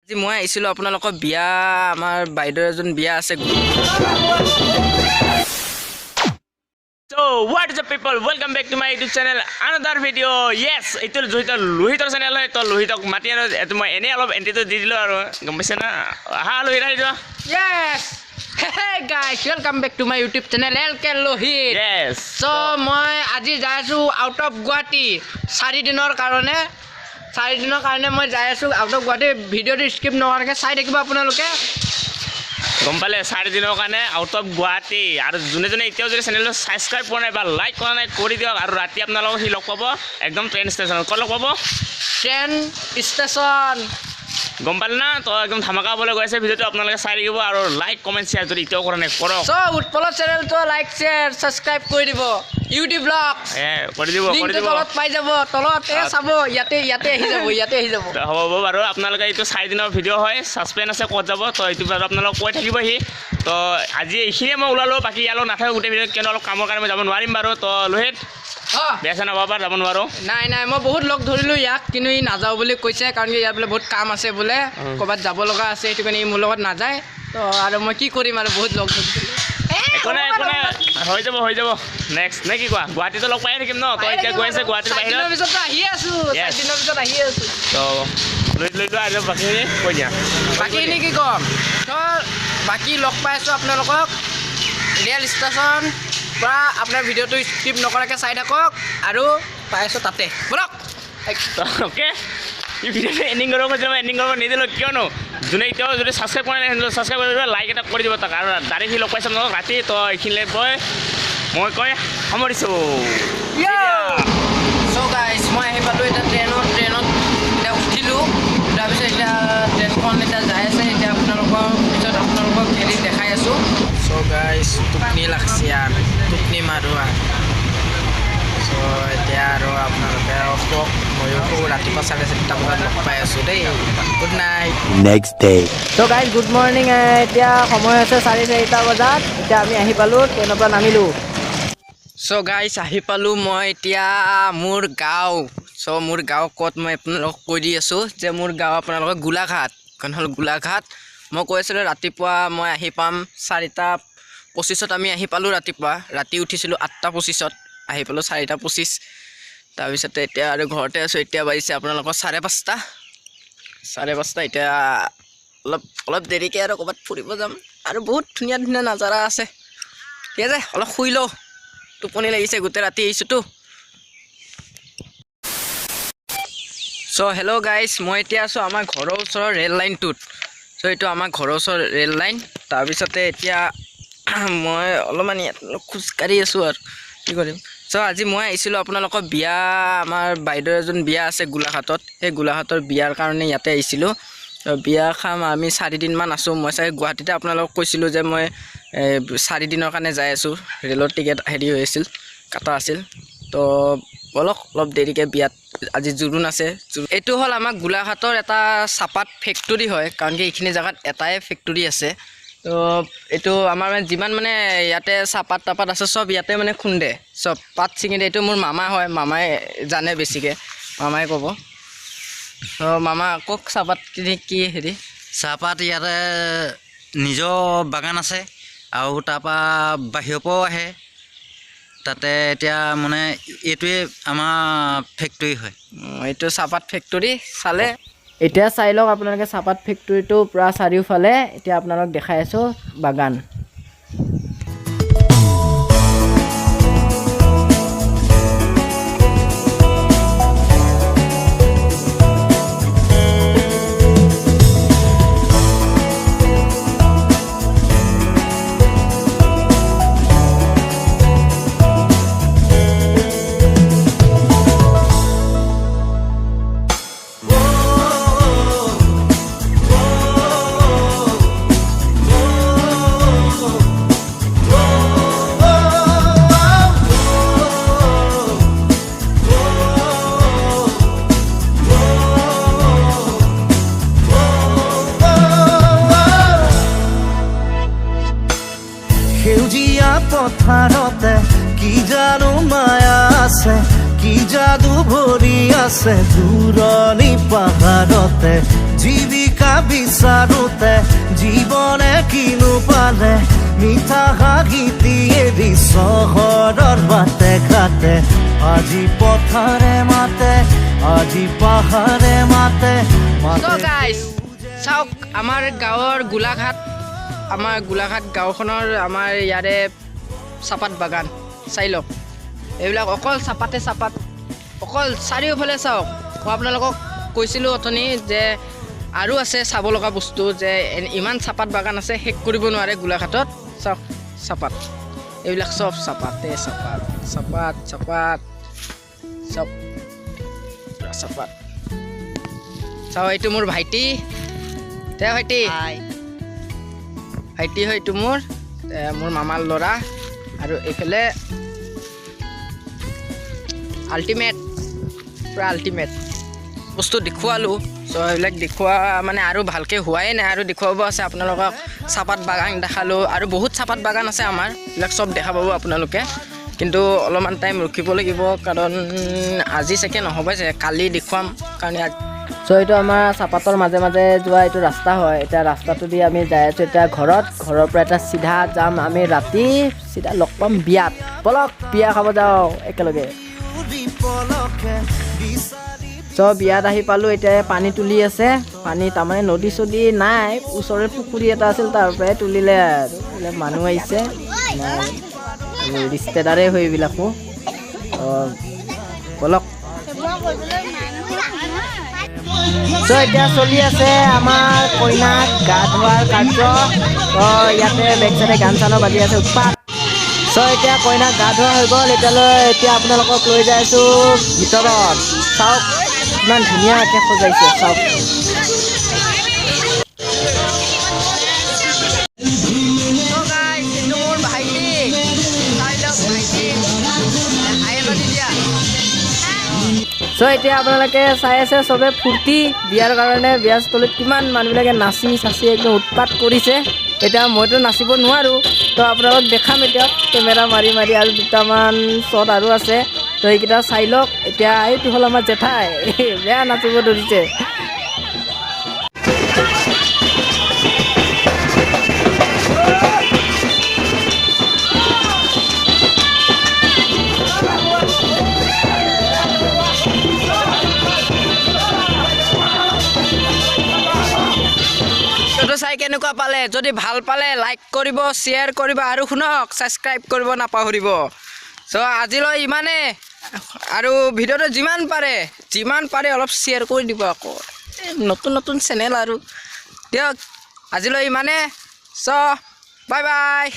আজি মই আহিছিলো আপোনালোকৰ বিয়া আমাৰ বাইদেউৰ এজন বিয়া আছে। So what is up people, welcome back to my YouTube channel, another video. Yes, itu Luhitor channel hai to Luhitok mati aro etu moi ene alop entry to di dilu aro gom paise na ha Lohit aido. Yes. Hey guys, welcome back to my YouTube channel LK Lohit. Yes. So মই আজি যাই আছো out of Guwahati 4 দিনৰ কাৰণে। 4 দিনৰ কাৰণে মই যাই আছো আউট অফ গুৱাহাটী। ভিডিঅ'টো স্কিপ নকৰাকৈ চাই থাকিব আপোনালোকে। গম পালে 4 দিনৰ কাৰণে আউট অফ গুৱাহাটী আৰু জুনে জুনে এতিয়াও যদি চেনেলটো সাবস্ক্ৰাইব কৰা নাই বা লাইক কৰা নাই কৰি দিয়ক। আৰু ৰাতি আপোনালোকক সি লগ পাব একদম ট্ৰেইন ষ্টেচনত। ক'ত লগ পাব? Train station. গম পালে না? তো একদম ধামাকা হ'বলৈ গৈ আছে। ভিডিঅ'টো আপোনালোকে চাই থাকিব আৰু লাইক কমেণ্ট শ্বেয়াৰ যদি এতিয়াও কৰা নাই কৰক। চ' উৎপলৰ চেনেলটো লাইক শ্বেয়াৰ ছাবস্ক্ৰাইব কৰি দিব। ইউটিউব ব্লগ কৰি দিব তলত পাই যাব। তলত চাব ইয়াতে আহি যাব। হ'ব বাৰু আপোনালোকে এইটো 4 দিনৰ ভিডিঅ' হয়, ছাছপেন্স আছে ক'ত যাব তো এইটো বাৰু আপোনালোক কৈ থাকিবহি। তো আজি এইখিনিয়ে মই ওলালোঁ, বাকী ইয়ালৈ নাথাকোঁ গোটেই ভিডিঅ'ত, কিয়নো অলপ কামৰ কাৰণে মই যাব নোৱাৰিম বাৰু। তো লোহিত বেয়া চেনা পাবা যাব নোৱাৰোঁ। নাই মই বহুত লগ ধৰিলোঁ ইয়াক, কিন্তু ই নাযাওঁ বুলি কৈছে, কাৰণ কি ইয়াত বোলে বহুত কাম আছে বোলে, ক'ৰবাত যাব লগা আছে, সেইটো কাৰণে ই মোৰ লগত নাযায়। তো আৰু মই কি কৰিম আৰু বহুত লগ ধৰিছিলোঁ। একো নাই হৈ যাব নেক্সট নে কি কোৱা? গুৱাহাটীতো লগ পাই থাকিম ন। তই এতিয়া গৈ আছে গুৱাহাটীৰ বাহিৰত। 4 দিনৰ পিছত আহি আছোঁ। তো লৈ লোৱা আৰু বাকীখিনি কৈ দিয়া। বাকীখিনি কি ক'ম? তো বাকী লগ পাই আছোঁ আপোনালোকক ৰেল ষ্টেচন পৰা। আপোনাৰ ভিডিঅ'টো স্কিপ নকৰাকৈ চাই থাকক আৰু পাই আছোঁ তাতে। বলক অ'কে, এই ভিডিঅ'টো এণ্ডিং কৰিব খুজিছিলোঁ, মই এণ্ডিং কৰিব নিদিলোঁ, কিয়নো যোনে এতিয়াও যদি ছাবস্ক্ৰাইব কৰা নাই ছাবস্ক্ৰাইব কৰি দিব, লাইক এটা কৰি দিব তাক। আৰু ডাইৰেক্ট সি লগ পাইছোঁ নহয় ৰাতি। তো এইখিনিলৈ মই কৈ সামৰিছোঁ। চ' গাইজ মই আহি পালোঁ এতিয়া ট্ৰেইনত এতিয়া উঠিলোঁ। তাৰপিছত এতিয়া ট্ৰেইনখন এতিয়া যাই আছে। এতিয়া আপোনালোকক হেৰি দেখাই আছোঁ। চ' গাইজ টোপনি লাগছে আৰু টোপনি মাৰোঁ আৰু। চ' এতিয়া আৰু আপোনালোকে ময়ো ৰাতিপুৱা 4:30 বজাত লগ পাই আছোঁ দেই। Good night. Next day. চ' গাইজ গুড মৰ্ণিং। এতিয়া সময় হৈছে 4:30 বজাত। এতিয়া আমি আহি পালোঁ, ট্ৰেইনৰ পৰা নামিলোঁ। চ' গাইজ আহি পালোঁ মই এতিয়া মোৰ গাঁও। চ' মোৰ গাঁও ক'ত মই আপোনালোকক কৈ দি আছোঁ যে মোৰ গাঁও আপোনালোকৰ গোলাঘাট। কাৰণ হ'ল গোলাঘাট। মই কৈ আছিলোঁ ৰাতিপুৱা মই আহি পাম 4:25 আমি আহি পালোঁ ৰাতিপুৱা। ৰাতি উঠিছিলোঁ 8:25, আহি পালোঁ 4:25। তাৰপিছতে এতিয়া আৰু ঘৰতে আছোঁ। এতিয়া বাজিছে আপোনালোকৰ 5:30। এতিয়া অলপ দেৰিকৈ আৰু ক'ৰবাত ফুৰিব যাম। আৰু বহুত ধুনীয়া নাজাৰা আছে। ঠিক আছে, অলপ শুই লওঁ, টোপনি লাগিছে, গোটেই ৰাতি আহিছোঁতো। চ' হেল্ল' গাইজ, মই এতিয়া আছোঁ আমাৰ ঘৰৰ ওচৰৰ ৰেল লাইনটোত। চ' এইটো আমাৰ ঘৰৰ ওচৰৰ ৰেল লাইন। তাৰপিছতে এতিয়া মই অলপমান ইয়াত খোজকাঢ়ি আছোঁ আৰু কি কৰিম। চ' আজি মই আহিছিলোঁ আপোনালোকৰ বিয়া আমাৰ বাইদেউৰ এজন বিয়া আছে গোলাঘাটত। সেই গোলাঘাটৰ বিয়াৰ কাৰণে ইয়াতে আহিছিলোঁ। বিয়া খাম আমি 4 দিনমান আছোঁ। মই চাগে গুৱাহাটীতে আপোনালোকক কৈছিলোঁ যে মই 4 দিনৰ কাৰণে যাই আছোঁ। ৰেলৰ টিকেট হেৰি হৈ আছিল, কাটা আছিল। তো বলক অলপ দেৰিকৈ বিয়াত আজি জোৰোণ আছে। এইটো হ'ল আমাৰ গোলাঘাটৰ এটা চাহপাত ফেক্টৰী হয়, কাৰণ কি এইখিনি জেগাত এটাই ফেক্টৰী আছে। তো এইটো আমাৰ মানে যিমান মানে ইয়াতে চাহপাত আছে চব ইয়াতে মানে খুন্দে, চব পাত ছিঙি দিয়ে। এইটো মোৰ মামা হয়, মামাই জানে বেছিকৈ, মামাই ক'ব। তো মামা কওক চাহপাত কি হেৰি? চাহপাত ইয়াতে নিজৰ বাগান আছে আৰু তাৰপৰা বাহিৰৰ পৰাও আহে। তাতে এতিয়া মানে এইটোৱে আমাৰ ফেক্টৰী হয়। এইটো চাহপাত ফেক্টৰী চালে এতিয়া চাই লওক আপোনালোকে চাহপাত ফেক্টৰীটো পূৰা চাৰিওফালে। এতিয়া আপোনালোক দেখাই আছোঁ বাগান। সেউজীয়া পথাৰতে কি জানো মায়া আছে, কি যাদু ভৰি আছে দূৰণি পাহাৰতে জীৱিকা বিচাৰোতে জীৱনে কিনো পালে মিঠা হাঁহিটি এৰি চহৰৰ বাটে ঘাটে আজি পথাৰে মাতে আজি পাহাৰে মাতে So guys, চাওক আমাৰ গাঁৱৰ গোলাঘাট গাঁওখনৰ আমাৰ ইয়াৰে চাপাত বাগান চাই লওক এইবিলাক অকল চাপাত অকল চাৰিওফালে চাওক মই আপোনালোকক কৈছিলোঁ অথনি যে আৰু আছে চাব লগা বস্তু যে ইমান চাপাত বাগান আছে শেষ কৰিব নোৱাৰে গোলাঘাটত চাওক চাপাত এইবিলাক চব চাপাতে চাপাত চব চাপাত চাওক এইটো মোৰ ভাইটি ভাইটি হয় এইটো মোৰ মামাৰ ল'ৰা আৰু এইফালে আল্টিমেট বস্তু দেখুৱালোঁ চ' এইবিলাক দেখুওৱা মানে আৰু ভালকৈ হোৱাই নাই আৰু দেখুৱাব আছে আপোনালোকক চাপাত বাগান দেখালোঁ আৰু বহুত চাপাত বাগান আছে আমাৰ এইবিলাক চব দেখা পাব আপোনালোকে কিন্তু অলপমান টাইম ৰখিব লাগিব কাৰণ আজি চাগে নহ'বই চাগে কালি দেখুৱাম কাৰণ চ' এইটো আমাৰ চাপাতৰ মাজে মাজে যোৱা এইটো ৰাস্তা হয় এতিয়া ৰাস্তাটো দি আমি যাই আছোঁ এতিয়া ঘৰৰ পৰা এটা চিধা যাম আমি ৰাতি চিধা লগ পাম বিয়াত বলক বিয়া খাব যাওঁ একেলগে চ' বিয়াত আহি পালোঁ এতিয়া পানী তুলি আছে পানী তাৰমানে নদী চদী নাই ওচৰৰে পুখুৰী এটা আছিল তাৰ পৰাই তুলিলে আৰু এইবিলাক মানুহ আহিছে ৰিষ্টেদাৰে হয় এইবিলাকো বলক চ' এতিয়া চলি আছে আমাৰ কইনাক গা ধোৱাৰ কাৰ্য তো ইয়াতে বেক চাইডে গান চানো বাজি আছে উৎপাত চ' এতিয়া কইনাক গা ধোৱা হৈ গ'ল এতিয়া আপোনালোকক লৈ যাই আছোঁ ভিতৰত চাওক ইমান ধুনীয়াকৈ সজাইছে চাওক চ' এতিয়া আপোনালোকে চাই আছে চবে ফূৰ্তি বিয়াৰ কাৰণে বিয়াস্থলীত কিমান মানুহবিলাকে নাচি একদম উৎপাত কৰিছে এতিয়া মইতো নাচিব নোৱাৰোঁ তো আপোনালোক দেখাম এতিয়া কেমেৰা মাৰি আৰু দুটামান শ্বট আৰু আছে তো এইকেইটা চাই লওক এতিয়া এইটো হ'ল আমাৰ জেঠাই বেয়া নাচিব ধৰিছে চাই কেনেকুৱা পালে যদি ভাল পালে লাইক কৰিব শ্বেয়াৰ কৰিব আৰু শুনক ছাবস্ক্ৰাইব কৰিব নাপাহৰিব চ' আজিলৈ ইমানে আৰু ভিডিঅ'টো যিমান পাৰে অলপ শ্বেয়াৰ কৰি দিব আকৌ নতুন চেনেল আৰু দিয়ক আজিলৈ ইমানে চ' বাই